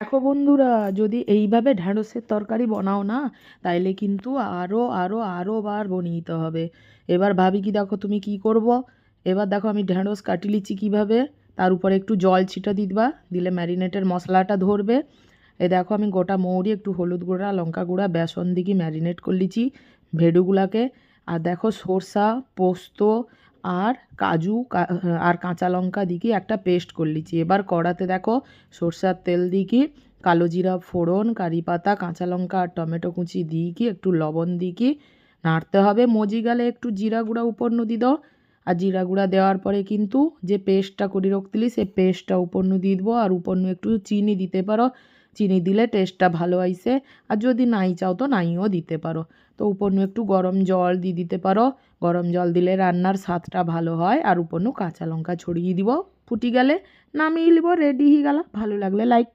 দেখো বন্ধুরা, যদি এইভাবে ঢ্যাঁড়সের তরকারি বানাও না, তাইলে কিন্তু আরও আরও আরও বার বনিতে হবে। এবার ভাবি কি, দেখো তুমি কি করব। এবার দেখো আমি ঢ্যাঁড়স কাটি লিচ্ছি কীভাবে। তার উপরে একটু জল ছিটা দিবা, দিলে ম্যারিনেটের মশলাটা ধরবে। এ দেখো আমি গোটা মৌরি, একটু হলুদ গুঁড়া, লঙ্কা গুঁড়া, বেসন দিকে ম্যারিনেট করে লিছি ভেড়ুগুলাকে। আর দেখো সরষা, পোস্ত আর কাজু আর কাঁচা লঙ্কা দিকে একটা পেস্ট করে লিছি। এবার কড়াতে দেখো সরষার তেল দিকি, কালো জিরা ফোড়ন, কারি পাতা, কাঁচা লঙ্কা আর টমেটো কুচি দিকি, একটু লবণ দিকি নাড়তে হবে। মজি গেলে একটু জিরা গুঁড়া উপর দি দাও। আর জিরা গুঁড়া দেওয়ার পরে কিন্তু যে পেস্টটা করে রাখতিলি সেই পেস্টটা উপর দিয়ে দেবো। আর উপর একটু চিনি দিতে পারো, চিনি দিলে টেস্টটা ভালো আইসে। আর যদি নাই চাও তো নাইও দিতে পারো। তো উপর একটু গরম জল দিয়ে দিতে পারো। গরম জল দিলে রান্নার স্বাদটা ভালো হয়। আর উপর কাঁচা লঙ্কা ছড়িয়ে দিব। ফুটি গেলে নামিয়ে নিব, রেডি হয়ে গেল। ভালো লাগলে লাইক